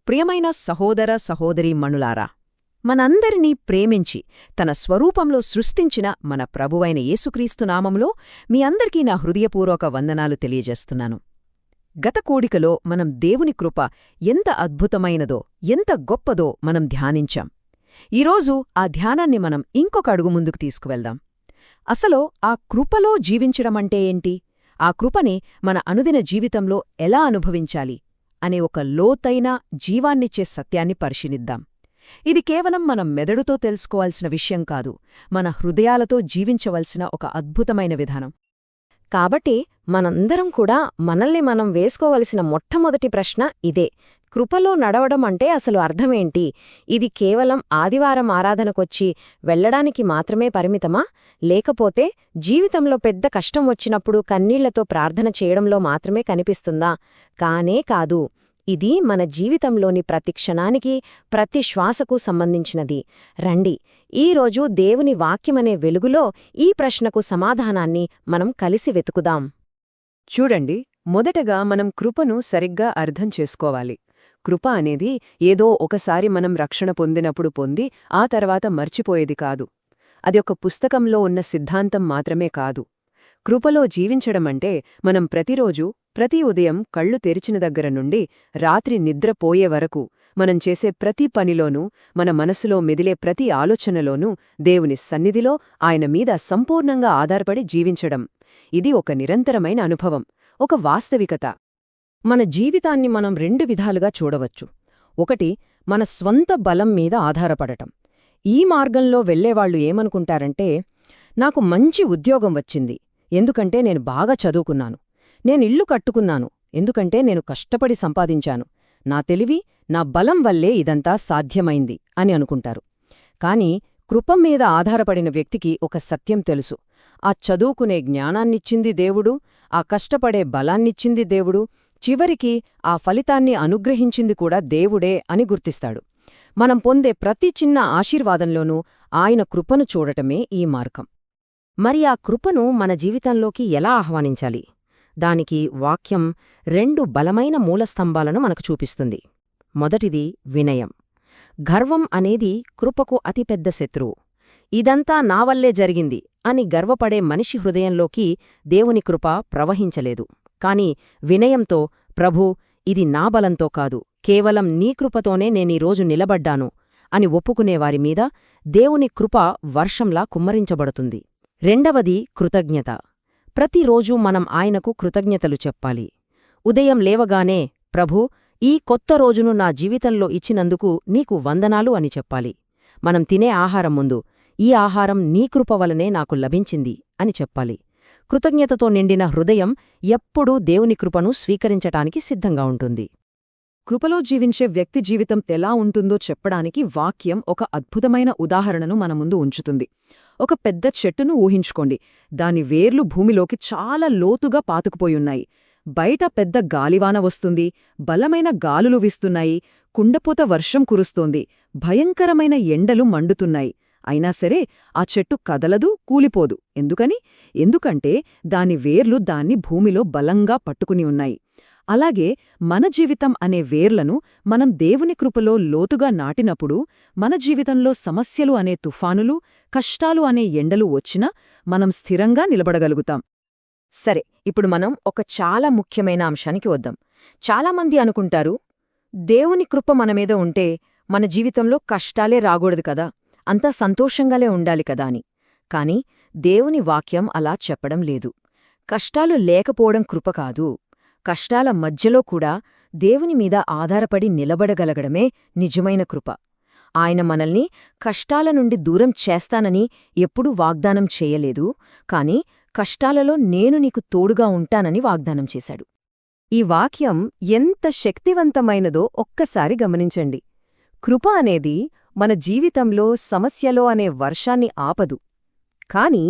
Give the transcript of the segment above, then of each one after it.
ప్రియమైన సహోదర సహోదరీమణులారా, మనందరినీ ప్రేమించి తన స్వరూపంలో సృష్టించిన మన ప్రభువైన యేసుక్రీస్తు నామంలో మీ అందరికీ నా హృదయపూర్వక వందనాలు తెలియజేస్తున్నాను. గత కోడికలో మనం దేవుని కృప ఎంత అద్భుతమైనదో, ఎంత గొప్పదో మనం ధ్యానించాం. ఈరోజు ఆ ధ్యానాన్ని మనం ఇంకొక అడుగు ముందుకు తీసుకువెళ్దాం. అసలు ఆ కృపలో జీవించడమంటే ఏంటి? ఆ కృపని మన అనుదిన జీవితంలో ఎలా అనుభవించాలి అనే ఒక లోతైన జీవాన్నిచ్చే సత్యాన్ని పరిశీలిద్దాం. ఇది కేవలం మనం మెదడుతో తెలుసుకోవాల్సిన విషయం కాదు, మన హృదయాలతో జీవించవలసిన ఒక అద్భుతమైన విధానం. కాబట్టి మనందరం కూడా మనల్ని మనం వేసుకోవలసిన మొట్టమొదటి ప్రశ్న ఇదే: కృపలో నడవడం అంటే అసలు అర్థమేంటి? ఇది కేవలం ఆదివారం ఆరాధనకొచ్చి వెళ్లడానికి మాత్రమే పరిమితమా? లేకపోతే జీవితంలో పెద్ద కష్టం వచ్చినప్పుడు కన్నీళ్లతో ప్రార్థన చేయడంలో మాత్రమే కనిపిస్తుందా? కానే కాదు. ఇది మన జీవితంలోని ప్రతి క్షణానికి, ప్రతి శ్వాసకు సంబంధించినది. రండి, ఈరోజు దేవుని వాక్యమనే వెలుగులో ఈ ప్రశ్నకు సమాధానాన్ని మనం కలిసి వెతుకుదాం. చూడండి, మొదటగా మనం కృపను సరిగ్గా అర్థం చేసుకోవాలి. కృప అనేది ఏదో ఒకసారి మనం రక్షణ పొందినప్పుడు పొంది ఆ తర్వాత మర్చిపోయేది కాదు. అది ఒక పుస్తకంలో ఉన్న సిద్ధాంతం మాత్రమే కాదు. కృపలో జీవించడమంటే మనం ప్రతిరోజూ, ప్రతి ఉదయం కళ్ళు తెరిచిన దగ్గర నుండి రాత్రి నిద్రపోయే వరకు మనం చేసే ప్రతి పనిలోనూ, మన మనసులో మెదిలే ప్రతి ఆలోచనలోనూ దేవుని సన్నిధిలో ఆయన మీద సంపూర్ణంగా ఆధారపడి జీవించడం. ఇది ఒక నిరంతరమైన అనుభవం, ఒక వాస్తవికత. మన జీవితాన్ని మనం రెండు విధాలుగా చూడవచ్చు. ఒకటి, మన స్వంత బలం మీద ఆధారపడటం. ఈ మార్గంలో వెళ్లేవాళ్లు ఏమనుకుంటారంటే, నాకు మంచి ఉద్యోగం వచ్చింది ఎందుకంటే నేను బాగా చదువుకున్నాను, నేనిల్లు కట్టుకున్నాను ఎందుకంటే నేను కష్టపడి సంపాదించాను, నా తెలివి, నా బలం వల్లే ఇదంతా సాధ్యమైంది అని అనుకుంటారు. కాని కృప మీద ఆధారపడిన వ్యక్తికి ఒక సత్యం తెలుసు: ఆ చదువుకునే జ్ఞానాన్నిచ్చింది దేవుడు, ఆ కష్టపడే బలాన్నిచ్చింది దేవుడు, చివరికి ఆ ఫలితాన్ని అనుగ్రహించింది కూడా దేవుడే అని గుర్తిస్తాడు. మనం పొందే ప్రతి చిన్న ఆశీర్వాదంలోనూ ఆయన కృపను చూడటమే ఈ మార్గం. మరి ఆ కృపను మన జీవితంలోకి ఎలా ఆహ్వానించాలి? దానికి వాక్యం రెండు బలమైన మూలస్తంభాలను మనకు చూపిస్తుంది. మొదటిది వినయం. గర్వం అనేది కృపకు అతిపెద్ద శత్రువు. ఇదంతా నావల్లే జరిగింది అని గర్వపడే మనిషి హృదయంలోకి దేవుని కృప ప్రవహించలేదు. కాని వినయంతో, ప్రభూ, ఇది నా బలంతో కాదు, కేవలం నీ కృపతోనే నేనీరోజు నిలబడ్డాను అని ఒప్పుకునేవారిమీద దేవుని కృప వర్షంలా కుమ్మరించబడుతుంది. రెండవది కృతజ్ఞత. ప్రతిరోజూ మనం ఆయనకు కృతజ్ఞతలు చెప్పాలి. ఉదయం లేవగానే, ప్రభూ, ఈ కొత్త రోజును నా జీవితంలో ఇచ్చినందుకు నీకు వందనాలు అని చెప్పాలి. మనం తినే ఆహారం ముందు, ఈ ఆహారం నీ కృప వలనే నాకు లభించింది అని చెప్పాలి. కృతజ్ఞతతో నిండిన హృదయం ఎప్పుడూ దేవుని కృపను స్వీకరించటానికి సిద్ధంగా ఉంటుంది. కృపలో జీవించే వ్యక్తి జీవితం ఎలా ఉంటుందో చెప్పడానికి వాక్యం ఒక అద్భుతమైన ఉదాహరణను మన ముందు ఉంచుతుంది. ఒక పెద్ద చెట్టును ఊహించుకోండి. దాని వేర్లు భూమిలోకి చాలా లోతుగా పాతుకుపోయున్నాయి. బయట పెద్ద గాలివాన వస్తుంది, బలమైన గాలులు వీస్తున్నాయి, కుండపోత వర్షం కురుస్తోంది, భయంకరమైన ఎండలు మండుతున్నాయి. అయినా సరే ఆ చెట్టు కదలదు, కూలిపోదు. ఎందుకంటే దాని వేర్లు దాన్ని భూమిలో బలంగా పట్టుకుని ఉన్నాయి. అలాగే మన జీవితం అనే వేర్లను మనం దేవుని కృపలో లోతుగా నాటినప్పుడు మన జీవితంలో సమస్యలు అనే తుఫానులు, కష్టాలు అనే ఎండలు వచ్చినా మనం స్థిరంగా నిలబడగలుగుతాం. సరే, ఇప్పుడు మనం ఒక చాలా ముఖ్యమైన అంశానికి వద్దాం. చాలామంది అనుకుంటారు, దేవుని కృప మనమీద ఉంటే మన జీవితంలో కష్టాలే రాకూడదు కదా, అంతా సంతోషంగాలే ఉండాలి కదా అని. కాని దేవుని వాక్యం అలా చెప్పడం లేదు. కష్టాలు లేకపోవడం కృప కాదు. కష్టాల మధ్యలో కూడా దేవుని మీద ఆధారపడి నిలబడగలగడమే నిజమైన కృప. ఆయన మనల్ని కష్టాల నుండి దూరం చేస్తానని ఎప్పుడూ వాగ్దానం చేయలేదు, కాని కష్టాలలో నేను నీకు తోడుగా ఉంటానని వాగ్దానం చేశాడు. ఈ వాక్యం ఎంత శక్తివంతమైనదో ఒక్కసారి గమనించండి. కృప అనేది మన జీవితంలో సమస్యలో అనే వర్షాన్ని ఆపదు. కాని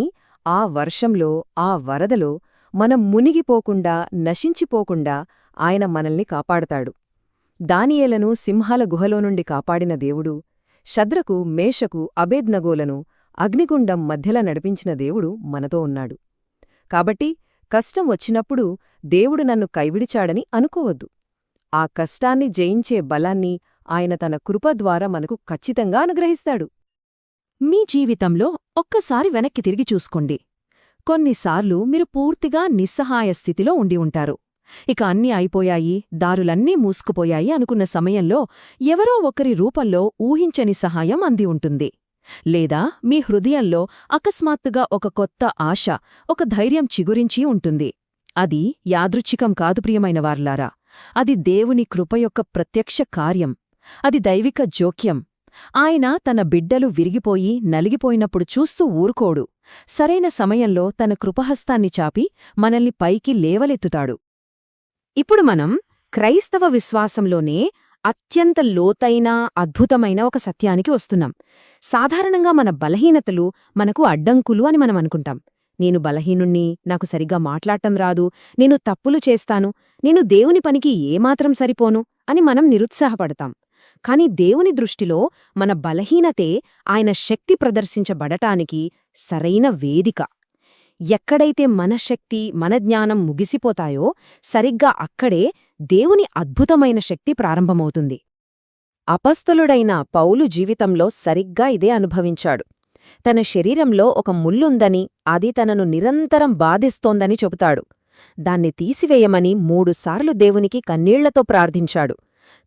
ఆ వర్షంలో, ఆ వరదలో మనం మునిగిపోకుండా, నశించిపోకుండా ఆయన మనల్ని కాపాడతాడు. దానియేలును సింహాల గుహలో నుండి కాపాడిన దేవుడు, షద్రకు, మేషకు, అబేద్నగోలను అగ్నిగుండం మధ్యల నడిపించిన దేవుడు మనతో ఉన్నాడు. కాబట్టి కష్టం వచ్చినప్పుడు దేవుడు నన్ను కైవిడిచాడని అనుకోవద్దు. ఆ కష్టాన్ని జయించే బలాన్ని ఆయన తన కృప ద్వారా మనకు ఖచ్చితంగా అనుగ్రహిస్తాడు. మీ జీవితంలో ఒక్కసారి వెనక్కి తిరిగి చూసుకోండి. కొన్నిసార్లు మీరు పూర్తిగా నిస్సహాయ స్థితిలో ఉండి ఉంటారు. ఇక అన్నీ అయిపోయాయి, దారులన్నీ మూసుకుపోయాయి అనుకున్న సమయంలో ఎవరో ఒకరి రూపంలో ఊహించని సహాయం అంది ఉంటుంది. లేదా మీ హృదయంలో అకస్మాత్తుగా ఒక కొత్త ఆశ, ఒక ధైర్యం చిగురించి ఉంటుంది. అది యాదృచ్ఛికం కాదు ప్రియమైన వార్లారా. అది దేవుని కృప యొక్క ప్రత్యక్ష కార్యం. అది దైవిక జోక్యం. ఆయన తన బిడ్డలు విరిగిపోయి నలిగిపోయినప్పుడు చూస్తూ ఊరుకోడు. సరైన సమయంలో తన కృపహస్తాన్ని చాపి మనల్ని పైకి లేవలెత్తుతాడు. ఇప్పుడు మనం క్రైస్తవ విశ్వాసంలోనే అత్యంత లోతైన, అద్భుతమైన ఒక సత్యానికి వస్తున్నాం. సాధారణంగా మన బలహీనతలు మనకు అడ్డంకులు అని మనం అనుకుంటాం. నేను బలహీనుణ్ణి, నాకు సరిగ్గా మాట్లాడటం రాదు, నేను తప్పులు చేస్తాను, నేను దేవుని పనికి ఏమాత్రం సరిపోను అని మనం నిరుత్సాహపడతాం. కాని దేవుని దృష్టిలో మన బలహీనతే ఆయన శక్తి ప్రదర్శించబడటానికి సరైన వేదిక. ఎక్కడైతే మన శక్తి, మన జ్ఞానం ముగిసిపోతాయో సరిగ్గా అక్కడే దేవుని అద్భుతమైన శక్తి ప్రారంభమవుతుంది. అపస్తులుడైన పౌలు జీవితంలో సరిగ్గా ఇదే అనుభవించాడు. తన శరీరంలో ఒక ముల్లుందని, అది తనను నిరంతరం బాధిస్తోందని చెబుతాడు. దాన్ని తీసివేయమని 3 సార్లు దేవునికి కన్నీళ్లతో ప్రార్థించాడు.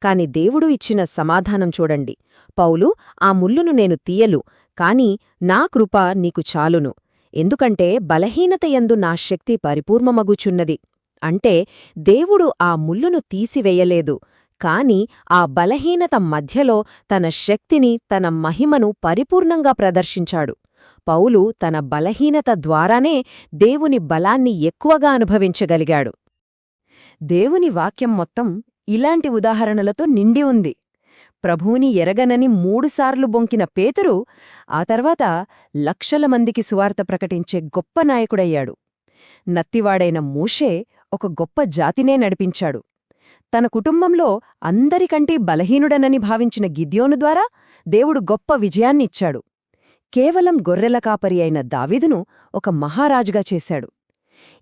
కాని దేవుడు ఇచ్చిన సమాధానం చూడండి. పౌలు, ఆ ముల్లును నేను తీయలు, కాని నా కృప నీకు చాలును. ఎందుకంటే బలహీనతయందు నా శక్తి పరిపూర్ణమగుచున్నది. అంటే దేవుడు ఆ ముల్లును తీసివేయలేదు, కాని ఆ బలహీనత మధ్యలో తన శక్తిని, తన మహిమను పరిపూర్ణంగా ప్రదర్శించాడు. పౌలు తన బలహీనత ద్వారానే దేవుని బలాన్ని ఎక్కువగా అనుభవించగలిగాడు. దేవుని వాక్యం మొత్తం ఇలాంటి ఉదాహరణలతో నిండి ఉంది. ప్రభువుని ఎరగనని 3 సార్లు బొంకిన పేతురు ఆ తర్వాత లక్షల మందికి సువార్త ప్రకటించే గొప్ప నాయకుడయ్యాడు. నత్తివాడైన మోషే ఒక గొప్ప జాతినే నడిపించాడు. తన కుటుంబంలో అందరికంటే బలహీనుడనని భావించిన గిద్యోను ద్వారా దేవుడు గొప్ప విజయాన్నిచ్చాడు. కేవలం గొర్రెల కాపరి అయిన దావీదును ఒక మహారాజుగా చేశాడు.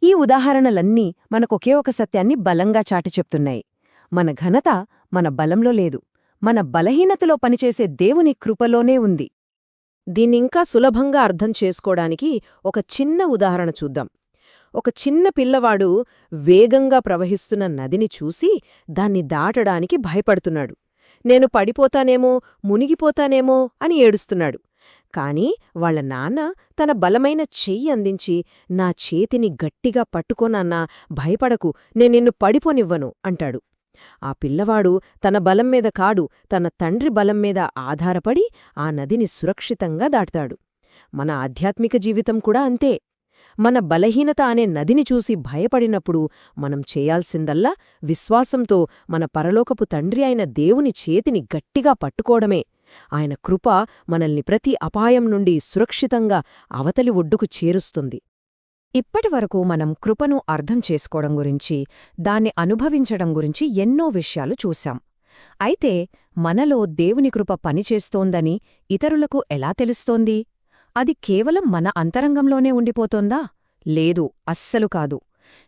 ఈ ఉదాహరణలన్నీ మనకొకే ఒక సత్యాన్ని బలంగా చాటి చెప్తున్నాయి. మన ఘనత మన బలంలో లేదు, మన బలహీనతలో పనిచేసే దేవుని కృపలోనే ఉంది. దీన్నింకా సులభంగా అర్థం చేసుకోవడానికి ఒక చిన్న ఉదాహరణ చూద్దాం. ఒక చిన్న పిల్లవాడు వేగంగా ప్రవహిస్తున్న నదిని చూసి దాన్ని దాటడానికి భయపడుతున్నాడు. నేను పడిపోతానేమో, మునిగిపోతానేమో అని ఏడుస్తున్నాడు. కాని వాళ్ళ నాన్న తన బలమైన చెయ్యి అందించి, నా చేతిని గట్టిగా పట్టుకోనన్నా, భయపడకు, నేనిన్ను పడిపోనివ్వను అంటాడు. ఆ పిల్లవాడు తన బలం మీద కాడు, తన తండ్రి బలం మీద ఆధారపడి ఆ నదిని సురక్షితంగా దాటుతాడు. మన ఆధ్యాత్మిక జీవితం కూడా అంతే. మన బలహీనత అనే నదిని చూసి భయపడినప్పుడు మనం చేయాల్సిందల్లా విశ్వాసంతో మన పరలోకపు తండ్రి అయిన దేవుని చేతిని గట్టిగా పట్టుకోవడమే. ఆయన కృప మనల్ని ప్రతి అపాయం నుండి సురక్షితంగా అవతలి ఒడ్డుకు చేరుస్తుంది. ఇప్పటివరకు మనం కృపను అర్థం చేసుకోవడం గురించి, దాన్ని అనుభవించడం గురించి ఎన్నో విషయాలు చూశాం. అయితే మనలో దేవుని కృప పనిచేస్తోందని ఇతరులకు ఎలా తెలుస్తోంది? అది కేవలం మన అంతరంగంలోనే ఉండిపోతోందా? లేదు, అస్సలు కాదు.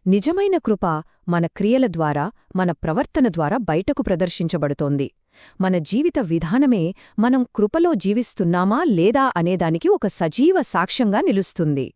నిజమైన కృప మన క్రియల ద్వారా, మన ప్రవర్తన ద్వారా బయటకు ప్రదర్శించబడుతోంది. మన జీవిత విధానమే మనం కృపలో జీవిస్తున్నామా లేదా అనేదానికి ఒక సజీవ సాక్ష్యంగా నిలుస్తుంది.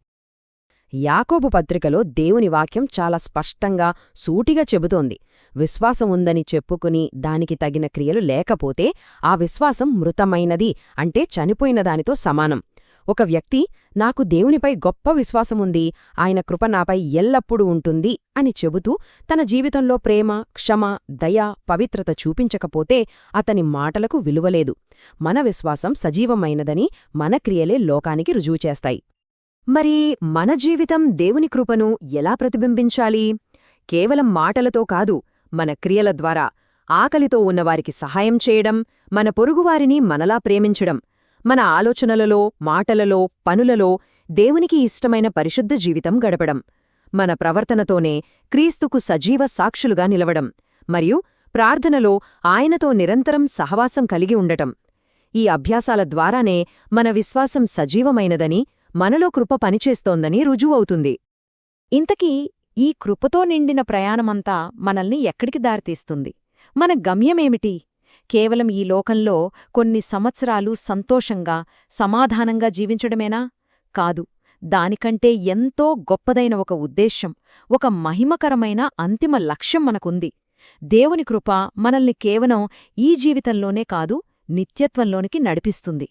యాకోబు పత్రికలో దేవుని వాక్యం చాలా స్పష్టంగా, సూటిగా చెబుతోంది. విశ్వాసం ఉందని చెప్పుకుని దానికి తగిన క్రియలు లేకపోతే ఆ విశ్వాసం మృతమైనది, అంటే చనిపోయిన దానితో సమానం. ఒక వ్యక్తి, నాకు దేవునిపై గొప్ప విశ్వాసముంది, ఆయన కృప నాపై ఎల్లప్పుడూ ఉంటుంది అని చెబుతూ తన జీవితంలో ప్రేమ, క్షమ, దయ, పవిత్రత చూపించకపోతే అతని మాటలకు విలువలేదు. మన విశ్వాసం సజీవమైనదని మన క్రియలే లోకానికి రుజువు చేస్తాయి. మరి మన జీవితం దేవుని కృపను ఎలా ప్రతిబింబించాలి? కేవలం మాటలతో కాదు, మన క్రియల ద్వారా. ఆకలితో ఉన్నవారికి సహాయం చేయడం, మన పొరుగువారిని మనలా ప్రేమించడం, మన ఆలోచనలలో, మాటలలో, పనులలో దేవునికి ఇష్టమైన పరిశుద్ధ జీవితం గడపడం, మన ప్రవర్తనతోనే క్రీస్తుకు సజీవ సాక్షులుగా నిలవడం, మరియు ప్రార్థనలో ఆయనతో నిరంతరం సహవాసం కలిగి ఉండటం. ఈ అభ్యాసాల ద్వారానే మన విశ్వాసం సజీవమైనదని, మనలో కృప పనిచేస్తోందని రుజువవుతుంది. ఇంతకీ ఈ కృపతో నిండిన ప్రయాణమంతా మనల్ని ఎక్కడికి దారితీస్తుంది? మన గమ్యమేమిటి? కేవలం ఈ లోకంలో కొన్ని సంవత్సరాలు సంతోషంగా, సమాధానంగా జీవించడమేనా? కాదు. దానికంటే ఎంతో గొప్పదైన ఒక ఉద్దేశ్యం, ఒక మహిమకరమైన అంతిమ లక్ష్యం మనకుంది. దేవుని కృప మనల్ని కేవలం ఈ జీవితంలోనే కాదు, నిత్యత్వంలోనికి నడిపిస్తుంది.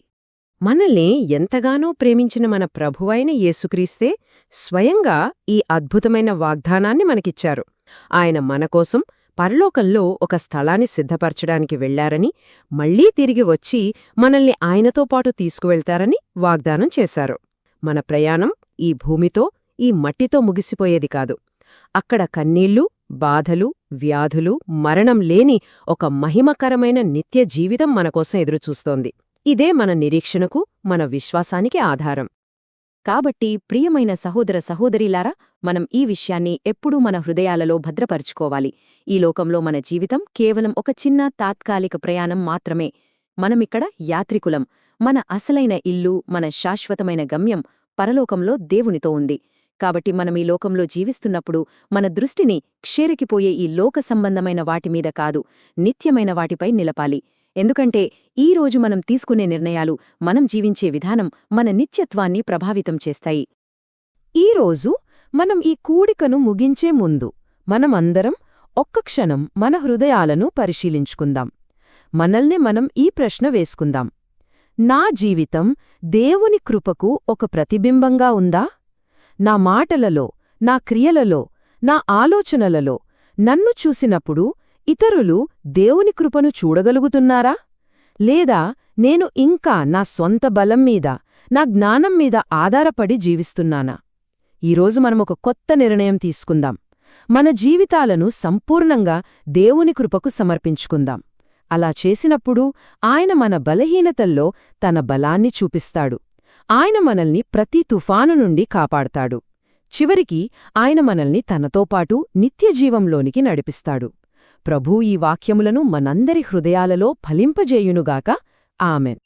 మనల్ని ఎంతగానో ప్రేమించిన మన ప్రభువైన యేసుక్రీస్తే స్వయంగా ఈ అద్భుతమైన వాగ్దానాన్ని మనకిచ్చారు. ఆయన మనకోసం పరలోకంలో ఒక స్థలాన్ని సిద్ధపరచడానికి వెళ్లారని, మళ్లీ తిరిగి వచ్చి మనల్ని ఆయనతో పాటు తీసుకువెళ్తారని వాగ్దానం చేశారు. మన ప్రయాణం ఈ భూమితో, ఈ మట్టితో ముగిసిపోయేది కాదు. అక్కడ కన్నీళ్లు, బాధలు, వ్యాధులు, మరణం లేని ఒక మహిమకరమైన నిత్య జీవితం మనకోసం ఎదురుచూస్తోంది. ఇదే మన నిరీక్షణకు, మన విశ్వాసానికి ఆధారం. కాబట్టి ప్రియమైన సహోదర సహోదరీలారా, మనం ఈ విషయాన్ని ఎప్పుడూ మన హృదయాలలో భద్రపరుచుకోవాలి. ఈ లోకంలో మన జీవితం కేవలం ఒక చిన్న తాత్కాలిక ప్రయాణం మాత్రమే. మనమిక్కడ యాత్రికులం. మన అసలైన ఇల్లు, మన శాశ్వతమైన గమ్యం పరలోకంలో దేవునితో ఉంది. కాబట్టి మనం ఈ లోకంలో జీవిస్తున్నప్పుడు మన దృష్టిని క్షేరకిపోయే ఈ లోక సంబంధమైన వాటిమీద కాదు, నిత్యమైన వాటిపై నిలపాలి. ఎందుకంటే ఈ రోజు మనం తీసుకునే నిర్ణయాలు, మనం జీవించే విధానం మన నిత్యత్వాన్ని ప్రభావితం చేస్తాయి. ఈరోజు మనం ఈ కూడికను ముగించే ముందు మనమందరం ఒక్క క్షణం మన హృదయాలను పరిశీలించుకుందాం. మనల్ని మనం ఈ ప్రశ్న వేసుకుందాం: నా జీవితం దేవుని కృపకు ఒక ప్రతిబింబంగా ఉందా? నా మాటలలో, నా క్రియలలో, నా ఆలోచనలలో నన్ను చూసినప్పుడు ఇతరులు దేవుని కృపను చూడగలుగుతున్నారా? లేదా నేను ఇంకా నా సొంత బలం మీద, నా జ్ఞానం మీద ఆధారపడి జీవిస్తున్నానా? ఈరోజు మనమొక కొత్త నిర్ణయం తీసుకుందాం. మన జీవితాలను సంపూర్ణంగా దేవుని కృపకు సమర్పించుకుందాం. అలా చేసినప్పుడు ఆయన మన బలహీనతల్లో తన బలాన్ని చూపిస్తాడు. ఆయన మనల్ని ప్రతి తుఫాను నుండి కాపాడతాడు. చివరికి ఆయన మనల్ని తనతోపాటు నిత్యజీవంలోనికి నడిపిస్తాడు. ప్రభూ ఈ వాక్యములను మనందరి హృదయాలలో ఫలింపజేయునుగాక. ఆమెన్.